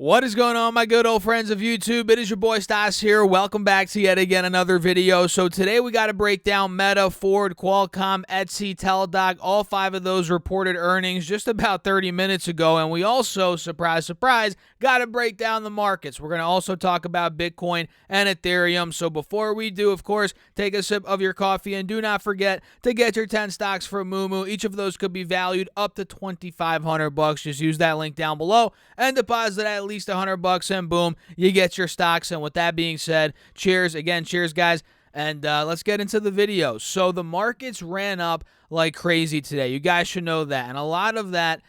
What is going on, my good old friends of YouTube? It is your boy Stas here. Welcome back to yet again another video. So today we got to break down Meta, Ford, Qualcomm, Etsy, Teladoc. All five of those reported earnings just about 30 minutes ago. And we also, surprise, surprise, got to break down the markets. We're going to also talk about Bitcoin and Ethereum. So before we do, of course, take a sip of your coffee and do not forget to get your 10 stocks from Moomoo. Each of those could be valued up to $2,500. Just use that link down below and deposit at least $100 and boom, you get your stocks. And with that being said, cheers again, cheers guys, and let's get into the video. So the markets ran up like crazy today. You guys should know that, and a lot of that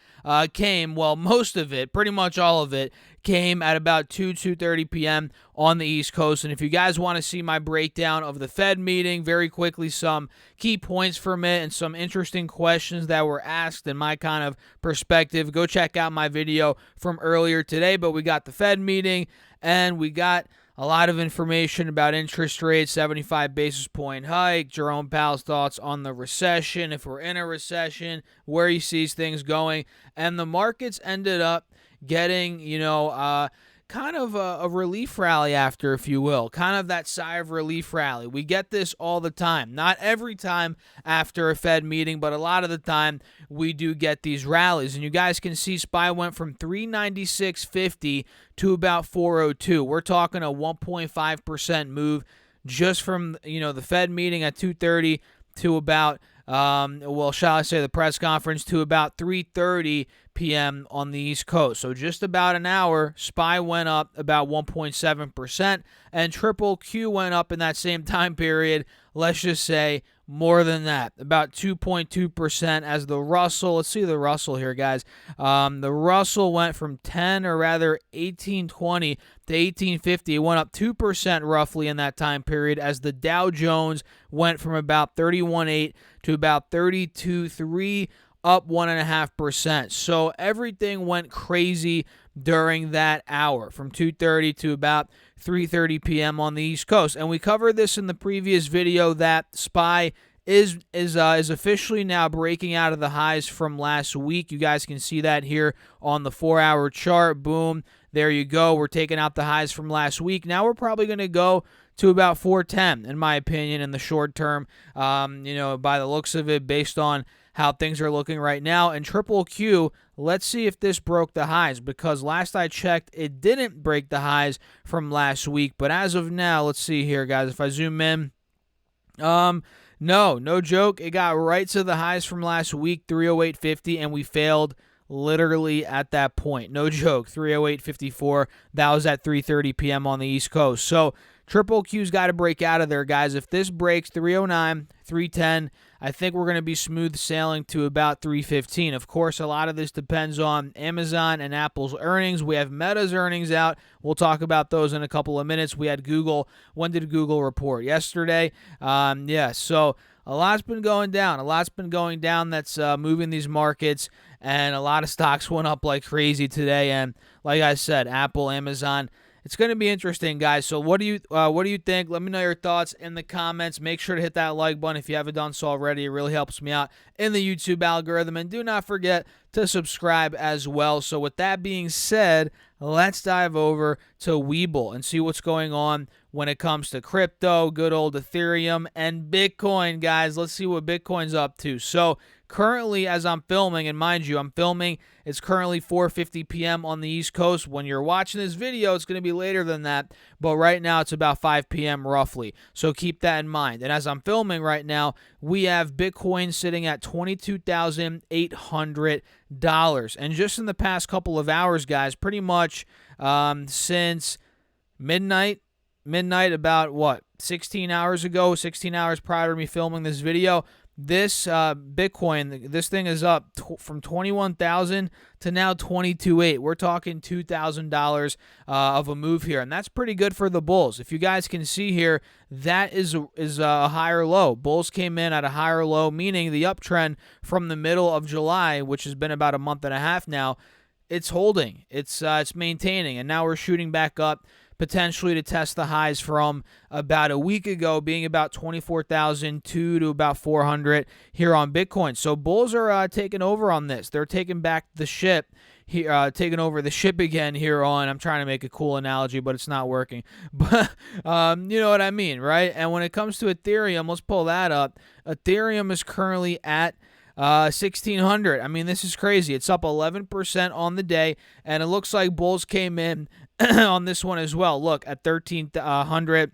came, well, most of it, pretty much all of it, came at about 2:30 p.m. on the East Coast. And if you guys want to see my breakdown of the Fed meeting, very quickly, some key points from it and some interesting questions that were asked in my kind of perspective, go check out my video from earlier today. But we got the Fed meeting, and we got a lot of information about interest rates, 75 basis point hike, Jerome Powell's thoughts on the recession, if we're in a recession, where he sees things going. And the markets ended up getting, kind of a relief rally after, if you will, kind of that sigh of relief rally. We get this all the time. Not every time after a Fed meeting, but a lot of the time we do get these rallies. And you guys can see SPY went from 396.50 to about 402. We're talking a 1.5% move just from, the Fed meeting at 2:30 to about shall I say the press conference to about 3:30 p.m. on the East Coast. So just about an hour, SPY went up about 1.7%, and QQQ went up in that same time period, let's just say more than that, about 2.2%, as the Russell, let's see the Russell here, guys. The Russell went from 1820 to 1850. It went up 2% roughly in that time period, as the Dow Jones went from about 31.8 to about 32.3, up 1.5%. So everything went crazy during that hour from 2:30 to about 3:30 p.m. on the East Coast. And we covered this in the previous video that SPY is officially now breaking out of the highs from last week. You guys can see that here on the 4-hour chart. Boom, there you go. We're taking out the highs from last week. Now we're probably going to go to about 410, in my opinion, in the short term, by the looks of it, based on how things are looking right now. And QQQ, let's see if this broke the highs, because last I checked, it didn't break the highs from last week. But as of now, let's see here, guys. If I zoom in, no joke. It got right to the highs from last week, 308.50, and we failed literally at that point. No joke, 308.54. That was at 3:30 p.m. on the East Coast. So QQQ's got to break out of there, guys. If this breaks 309, 310, I think we're going to be smooth sailing to about 315. Of course, a lot of this depends on Amazon and Apple's earnings. We have Meta's earnings out. We'll talk about those in a couple of minutes. We had Google. When did Google report? Yesterday. So a lot's been going down. A lot's been going down that's moving these markets, and a lot of stocks went up like crazy today. And like I said, Apple, Amazon, it's going to be interesting, guys. So what do you think? Let me know your thoughts in the comments. Make sure to hit that like button if you haven't done so already. It really helps me out in the YouTube algorithm. And do not forget to subscribe as well. So with that being said, let's dive over to Webull and see what's going on when it comes to crypto, good old Ethereum, and Bitcoin, guys. Let's see what Bitcoin's up to. So currently, as I'm filming, and mind you, I'm filming, it's currently 4:50 p.m. on the East Coast. When you're watching this video, it's going to be later than that, but right now it's about 5 p.m. roughly, so keep that in mind. And as I'm filming right now, we have Bitcoin sitting at $22,800, and just in the past couple of hours, guys, pretty much since midnight, about 16 hours ago, 16 hours prior to me filming this video, this Bitcoin, this thing is up from 21,000 to now 22,800. We're talking $2,000 of a move here, and that's pretty good for the bulls. If you guys can see here, that is a higher low. Bulls came in at a higher low, meaning the uptrend from the middle of July, which has been about a month and a half now, it's holding, it's maintaining, and now we're shooting back up, potentially to test the highs from about a week ago, being about 24,002 to about 400 here on Bitcoin. So bulls are taking over on this. They're taking back the ship taking over the ship again here on. I'm trying to make a cool analogy, but it's not working. But you know what I mean, right? And when it comes to Ethereum, let's pull that up. Ethereum is currently at 1600. I mean, this is crazy. It's up 11% on the day, and it looks like bulls came in on this one as well. Look at 1300,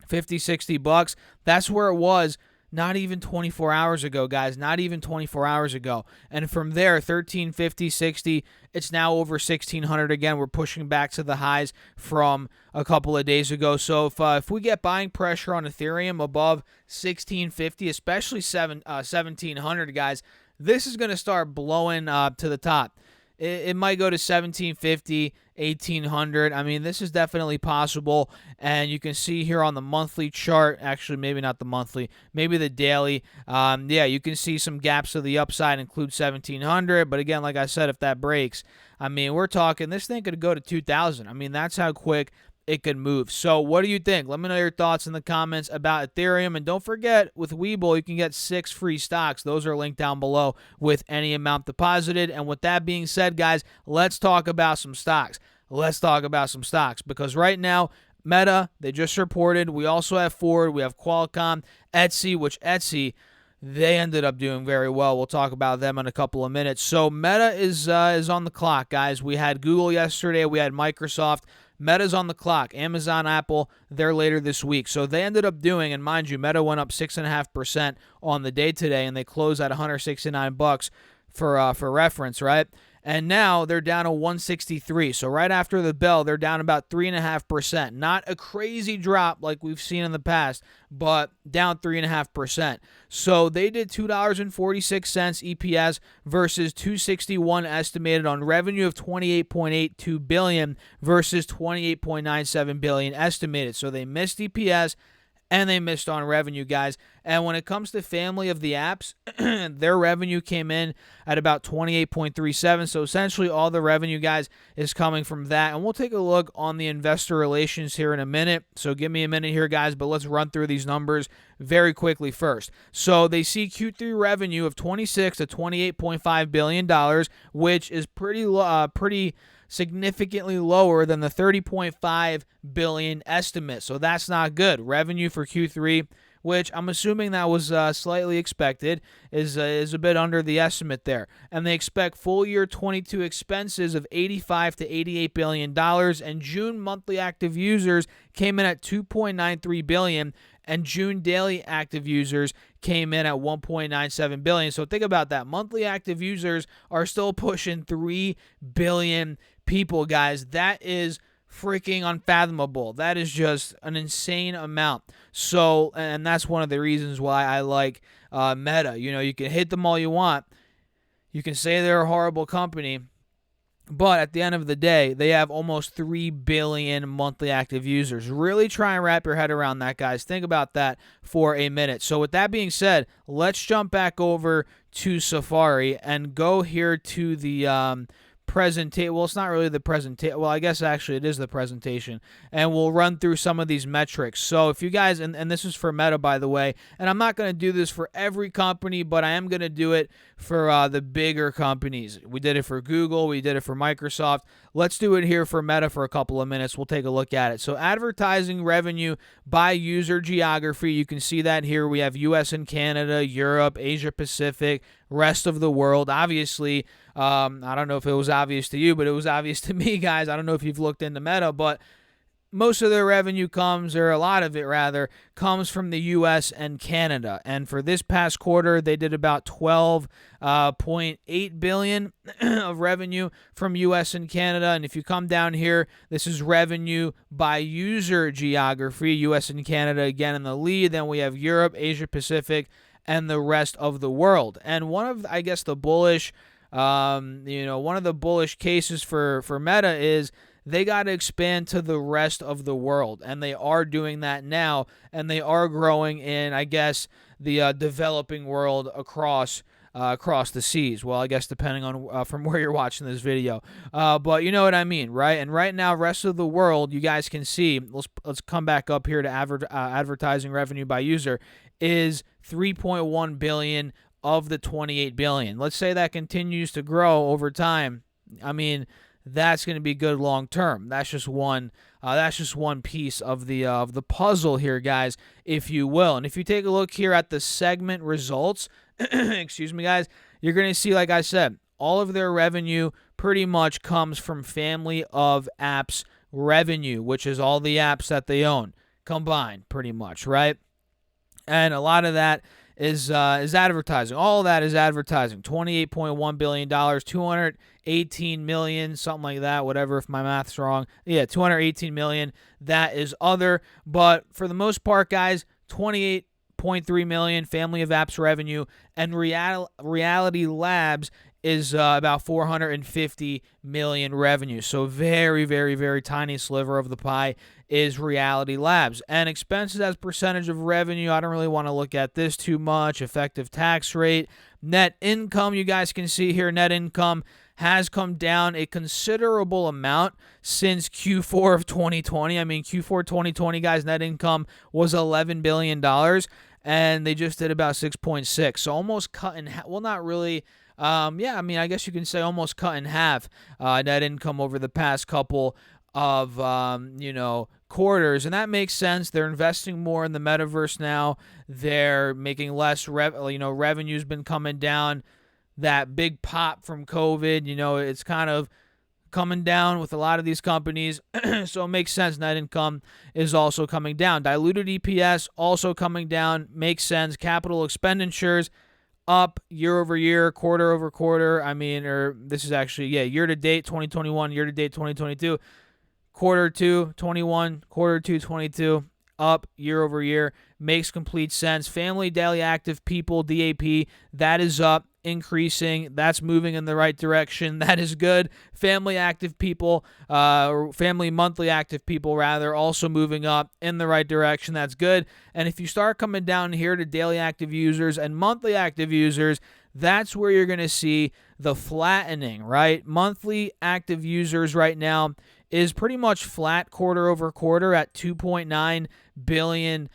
50, 60 bucks. That's where it was not even 24 hours ago, guys. Not even 24 hours ago. And from there, 13, 50, 60, it's now over 1600 again. We're pushing back to the highs from a couple of days ago. So if we get buying pressure on Ethereum above 1650, especially 1700, guys, this is going to start blowing to the top. It might go to 1750, 1800. I mean, this is definitely possible. And you can see here on the monthly chart, actually, maybe not the monthly, maybe the daily. Yeah, you can see some gaps to the upside include 1700. But again, like I said, if that breaks, I mean, we're talking this thing could go to 2000. I mean, that's how quick it could move. So what do you think? Let me know your thoughts in the comments about Ethereum. And don't forget, with Webull, you can get 6 free stocks. Those are linked down below with any amount deposited. And with that being said, guys, let's talk about some stocks. Let's talk about some stocks, because right now, Meta, they just reported. We also have Ford. We have Qualcomm, Etsy, which Etsy, they ended up doing very well. We'll talk about them in a couple of minutes. So Meta is on the clock, guys. We had Google yesterday. We had Microsoft. Meta's on the clock. Amazon, Apple, they're later this week. So they ended up doing, and mind you, Meta went up 6.5% on the day today, and they closed at $169 for reference, right? And now they're down to 163. So right after the bell, they're down about 3.5%. Not a crazy drop like we've seen in the past, but down 3.5%. So they did $2.46 EPS versus $2.61 estimated on revenue of $28.82 billion versus $28.97 billion estimated. So they missed EPS and they missed on revenue, guys. And when it comes to family of the apps, their revenue came in at about 28.37. So essentially all the revenue, guys, is coming from that. And we'll take a look on the investor relations here in a minute. So give me a minute here, guys, but let's run through these numbers very quickly first. So they see Q3 revenue of $26 to $28.5 billion, which is pretty significantly lower than the $30.5 billion estimate. So that's not good. Revenue for Q3, which I'm assuming that was slightly expected, is a bit under the estimate there. And they expect full year 22 expenses of $85 to $88 billion, and June monthly active users came in at 2.93 billion, and June daily active users came in at 1.97 billion. So think about that. Monthly active users are still pushing 3 billion people, guys. That is freaking unfathomable. That is just an insane amount. So, and that's one of the reasons why I like Meta. You know, you can hate them all you want. You can say they're a horrible company, but at the end of the day, they have almost 3 billion monthly active users. Really try and wrap your head around that, guys. Think about that for a minute. So with that being said, let's jump back over to Safari and go here to the presentation. Well, it's not really the presentation. Well, I guess actually it is the presentation. And we'll run through some of these metrics. So if you guys, and this is for Meta, by the way, and I'm not going to do this for every company, but I am going to do it for the bigger companies. We did it for Google. We did it for Microsoft. Let's do it here for Meta for a couple of minutes. We'll take a look at it. So advertising revenue by user geography. You can see that here. We have US and Canada, Europe, Asia Pacific, rest of the world. Obviously, I don't know if it was obvious to you, but it was obvious to me, guys. I don't know if you've looked into Meta, but most of their revenue comes, or a lot of it rather, comes from the U.S. and Canada. And for this past quarter, they did about $12.8 billion of revenue from U.S. and Canada. And if you come down here, this is revenue by user geography. U.S. and Canada again in the lead. Then we have Europe, Asia Pacific, and the rest of the world. And one of, I guess, the bullish, one of the bullish cases for Meta is they got to expand to the rest of the world, and they are doing that now, and they are growing in, I guess, the developing world across the seas. Well, I guess depending on from where you're watching this video, but you know what I mean, right? And right now, rest of the world, you guys can see. Let's come back up here to advertising revenue by user is 3.1 billion of the 28 billion. Let's say that continues to grow over time. I mean, that's going to be good long term. That's just one. That's just one piece of the puzzle here, guys, if you will. And if you take a look here at the segment results, excuse me, guys, you're going to see, like I said, all of their revenue pretty much comes from family of apps revenue, which is all the apps that they own combined, pretty much, right? And a lot of that is advertising. All of that is advertising. $28.1 billion, $218 million, something like that, whatever, if my math's wrong. Yeah, $218 million. That is other. But for the most part, guys, $28.3 million family of apps revenue, and Reality Labs is about $450 million revenue. So very, very, very tiny sliver of the pie is Reality Labs. And expenses as percentage of revenue, I don't really want to look at this too much. Effective tax rate. Net income, you guys can see here, net income has come down a considerable amount since Q4 of 2020. I mean, Q4 2020, guys, net income was $11 billion, and they just did about 6.6. So almost cut in half. Well, not really. Yeah, I mean, I guess you can say almost cut in half net income over the past couple of, quarters. And that makes sense. They're investing more in the metaverse now. They're making less, revenue's been coming down. That big pop from COVID, it's kind of coming down with a lot of these companies. So it makes sense. Net income is also coming down. Diluted EPS also coming down. Makes sense. Capital expenditures up year over year, quarter over quarter. I mean, or this is actually, year to date 2021, year to date 2022, quarter 2 21, quarter 2 22, up year over year. Makes complete sense. Family daily active people, DAP, that is up, increasing. That's moving in the right direction. That is good. Family active people, or family monthly active people rather, also moving up in the right direction. That's good. And if you start coming down here to daily active users and monthly active users, that's where you're going to see the flattening, right? Monthly active users right now is pretty much flat quarter over quarter at 2.9 billion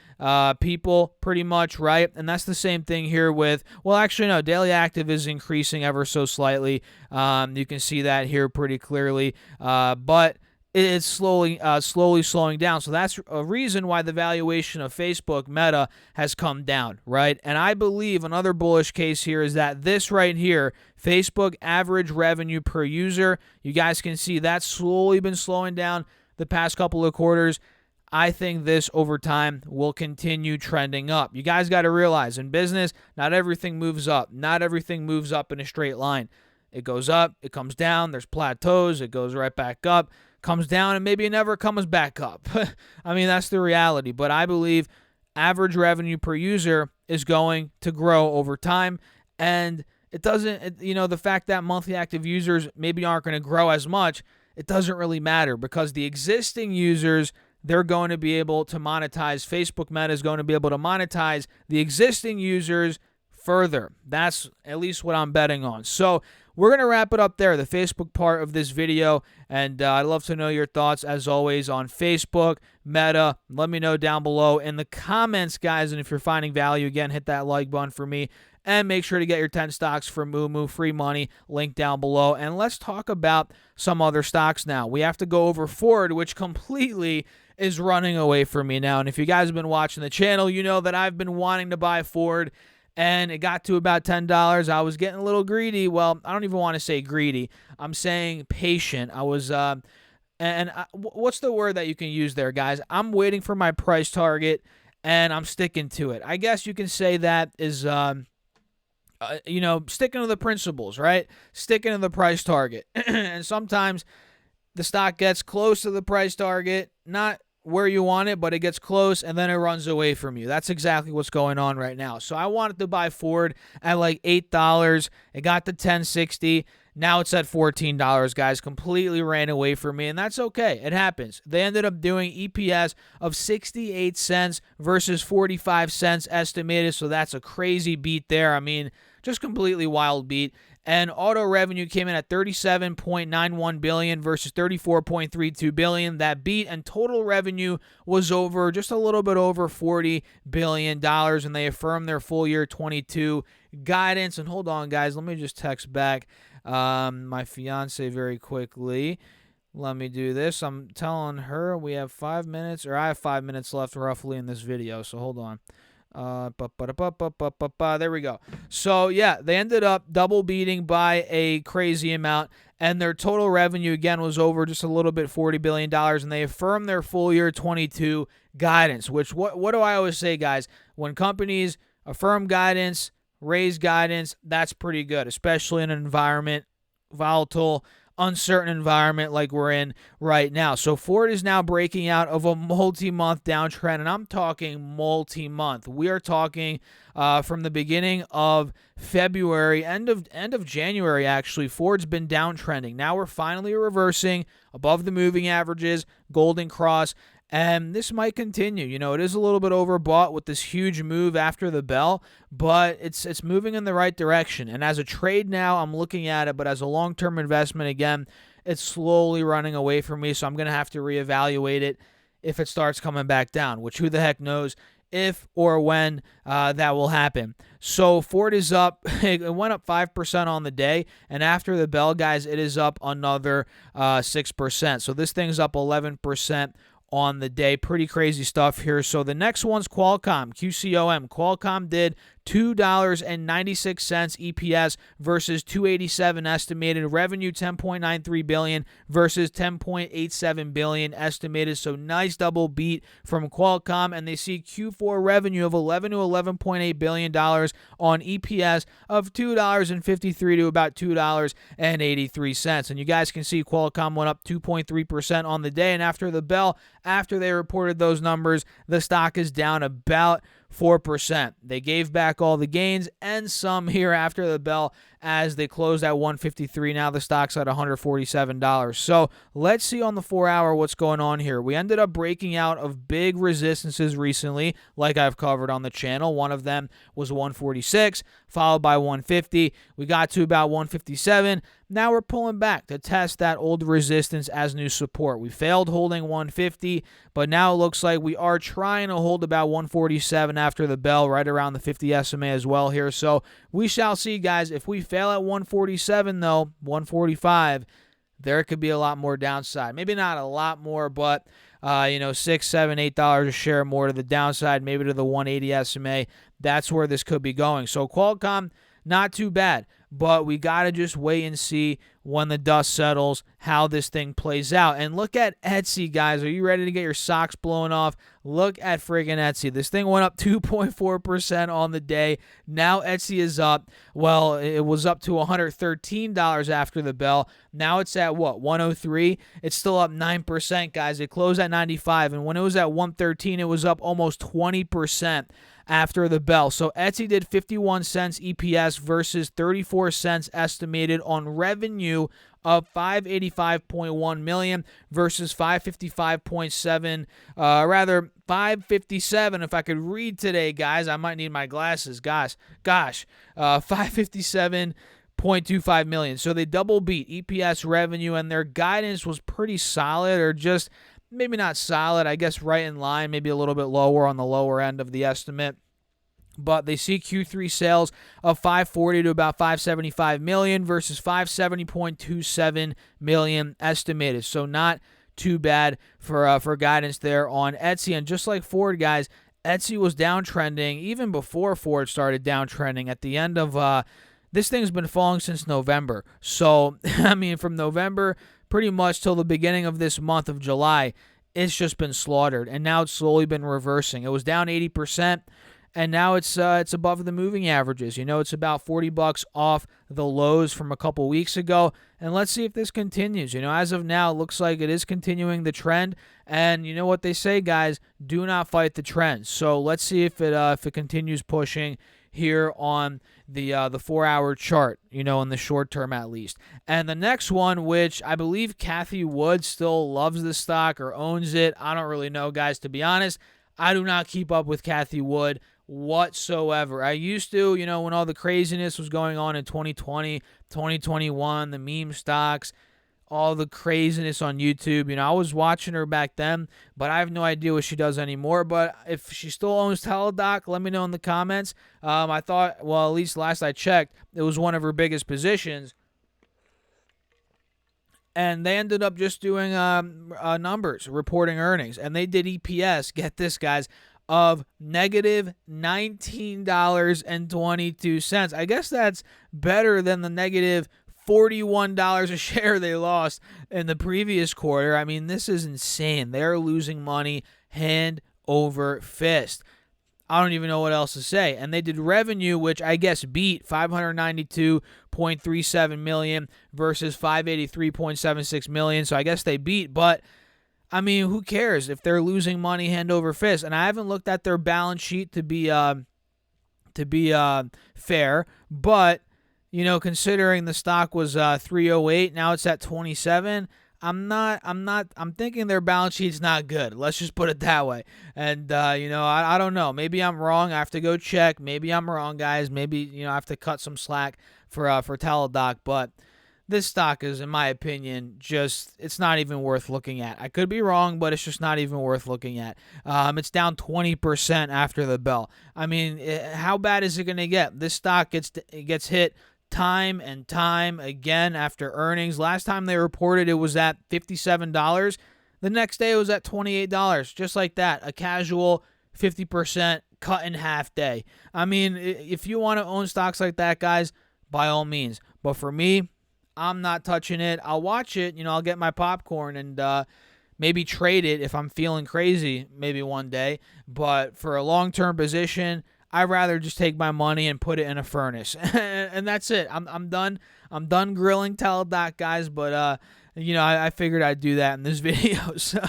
people, pretty much, right? And that's the same thing here with, well, actually, no, daily active is increasing ever so slightly. You can see that here pretty clearly, but it's slowly slowing down. So that's a reason why the valuation of Facebook Meta has come down, right? And I believe another bullish case here is that this right here, Facebook average revenue per user, you guys can see that's slowly been slowing down the past couple of quarters. I think this over time will continue trending up. You guys got to realize in business, not everything moves up. Not everything moves up in a straight line. It goes up, it comes down, there's plateaus, it goes right back up, comes down, and maybe it never comes back up. I mean, that's the reality. But I believe average revenue per user is going to grow over time. And it doesn't, the fact that monthly active users maybe aren't going to grow as much, it doesn't really matter because the existing users, they're going to be able to monetize. Facebook Meta is going to be able to monetize the existing users further. That's at least what I'm betting on. So we're going to wrap it up there, the Facebook part of this video, and I'd love to know your thoughts, as always, on Facebook, Meta. Let me know down below in the comments, guys, and if you're finding value, again, hit that like button for me, and make sure to get your 10 stocks from Moomoo, free money, link down below, and let's talk about some other stocks now. We have to go over Ford, which completely is running away from me now, and if you guys have been watching the channel, you know that I've been wanting to buy Ford, and it got to about $10. I was getting a little greedy. Well, I don't even want to say greedy. I'm saying patient. I was, what's the word that you can use there, guys? I'm waiting for my price target, and I'm sticking to it. I guess you can say that is, sticking to the principles, right? Sticking to the price target. And sometimes the stock gets close to the price target, not where you want it, but it gets close and then it runs away from you. That's exactly what's going on right now. So I wanted to buy Ford at like $8. It got to $10.60. Now it's at $14, guys. Completely ran away from me, and that's okay. It happens. They ended up doing EPS of 68 cents versus 45 cents estimated, so that's a crazy beat there. I mean, just completely wild beat. And auto revenue came in at $37.91 billion versus $34.32 billion. That beat, and total revenue was over, just a little bit over $40 billion, and they affirmed their full year 22 guidance. And hold on, guys, let me just text back. My fiance very quickly. Let me do this. I'm telling her we have 5 minutes, or I have 5 minutes left roughly in this video, so hold on. There we go. So, yeah, they ended up double beating by a crazy amount, and their total revenue, again, was over just a little bit, $40 billion, and they affirmed their full year 22 guidance, which, what do I always say, guys? When companies affirm guidance, raise guidance, that's pretty good, especially in an environment, volatile, uncertain environment like we're in right now. So Ford is now breaking out of a multi-month downtrend, and I'm talking multi-month. We are talking from the beginning of February, end of January, actually. Ford's been downtrending. Now we're finally reversing above the moving averages, golden cross, and this might continue. You know, it is a little bit overbought with this huge move after the bell, but it's moving in the right direction. And as a trade now, I'm looking at it, but as a long-term investment, again, it's slowly running away from me, so I'm going to have to reevaluate it if it starts coming back down, which who the heck knows if or when that will happen. So Ford is up. It went up 5% on the day, and after the bell, guys, it is up another 6%. So this thing's up 11% on the day. Pretty crazy stuff here. So the next one's Qualcomm, QCOM. Qualcomm did $2.96 EPS versus $2.87 estimated. Revenue $10.93 billion versus $10.87 billion estimated. So nice double beat from Qualcomm, and they see Q4 revenue of $11 to $11.8 billion on EPS of $2.53 to about $2.83. And you guys can see Qualcomm went up 2.3% on the day, and after the bell, after they reported those numbers, the stock is down about 4%. They gave back all the gains and some here after the bell as they closed at 153. Now the stock's at $147. So let's see on the 4-hour what's going on here. We ended up breaking out of big resistances recently, like I've covered on the channel. One of them was 146, followed by 150. We got to about 157. Now we're pulling back to test that old resistance as new support. We failed holding 150, but now it looks like we are trying to hold about 147 after the bell, right around the 50 SMA as well here. So we shall see, guys. If we fail at 147, though, 145, there could be a lot more downside. Maybe not a lot more, but $6, $7, $8 a share more to the downside, maybe to the 180 SMA. That's where this could be going. So Qualcomm, not too bad, but we got to just wait and see when the dust settles how this thing plays out. And look at Etsy, guys. Are you ready to get your socks blown off? Look at friggin' Etsy. This thing went up 2.4% on the day. Now Etsy is up. Well, it was up to $113 after the bell. Now it's at what, 103? It's still up 9%, guys. It closed at 95, and when it was at 113, it was up almost 20% after the bell. So Etsy did 51 cents EPS versus 34 cents estimated on revenue of $585.1 million versus $555.7, rather $557. If I could read today, guys, I might need my glasses. Gosh, $557.25 million. So they double beat EPS, revenue, and their guidance was pretty solid, or just maybe not solid, I guess right in line, maybe a little bit lower on the lower end of the estimate. But they see Q3 sales of $540 to about $575 million versus $570.27 million estimated. So not too bad for guidance there on Etsy. And just like Ford, guys, Etsy was downtrending even before Ford started downtrending. At the end of this thing's been falling since November. So, I mean, from November pretty much till the beginning of this month of July, it's just been slaughtered. And now it's slowly been reversing. It was down 80%. And now it's above the moving averages. It's about $40 off the lows from a couple weeks ago. And let's see if this continues. As of now, it looks like it is continuing the trend. And you know what they say, guys? Do not fight the trend. So let's see if it continues pushing here on the 4-hour chart, in the short term at least. And the next one, which I believe Cathie Wood still loves the stock or owns it. I don't really know, guys, to be honest. I do not keep up with Cathie Wood whatsoever. I used to, when all the craziness was going on in 2020, 2021, the meme stocks, all the craziness on YouTube. I was watching her back then, but I have no idea what she does anymore. But if she still owns Teladoc, let me know in the comments. I thought, well, at least last I checked, it was one of her biggest positions. and they ended up just doing numbers, reporting earnings, and they did EPS, get this, guys, of negative $19.22. I guess that's better than the negative $41 a share they lost in the previous quarter. I mean, this is insane. They're losing money hand over fist. I don't even know what else to say. And they did revenue, which I guess beat $592.37 million versus $583.76 million. So I guess they beat, but I mean, who cares if they're losing money hand over fist? And I haven't looked at their balance sheet to be fair, but you know, considering the stock was 308, now it's at 27. I'm thinking their balance sheet's not good. Let's just put it that way. And you know, I don't know. Maybe I'm wrong. I have to go check. Maybe I'm wrong, guys. Maybe, you know, I have to cut some slack for Teladoc, but this stock is, in my opinion, it's not even worth looking at. I could be wrong, but it's just not even worth looking at. It's down 20% after the bell. I mean, how bad is it going to get? This stock gets hit time and time again after earnings. Last time they reported, it was at $57. The next day, it was at $28. Just like that, a casual 50% cut in half day. I mean, if you want to own stocks like that, guys, by all means. But for me, I'm not touching it. I'll watch it. You know, I'll get my popcorn and maybe trade it if I'm feeling crazy maybe one day. But for a long-term position, I'd rather just take my money and put it in a furnace. And that's it. I'm done. I'm done grilling Teladoc, guys. But, you know, I figured I'd do that in this video. So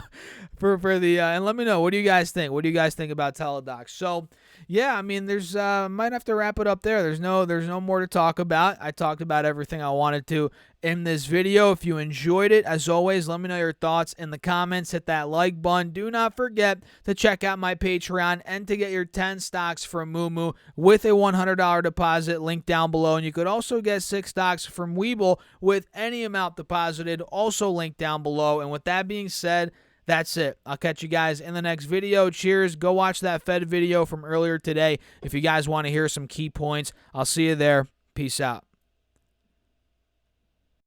and let me know, what do you guys think? What do you guys think about Teladoc? So, yeah, I mean, there's might have to wrap it up there. There's no more to talk about. I talked about everything I wanted to in this video. If you enjoyed it, as always, let me know your thoughts in the comments. Hit that like button. Do not forget to check out my Patreon and to get your 10 stocks from Moomoo with a $100 deposit, link down below. And you could also get 6 stocks from Webull with any amount deposited, also linked down below. And with that being said, that's it. I'll catch you guys in the next video. Cheers. Go watch that Fed video from earlier today if you guys want to hear some key points. I'll see you there. Peace out.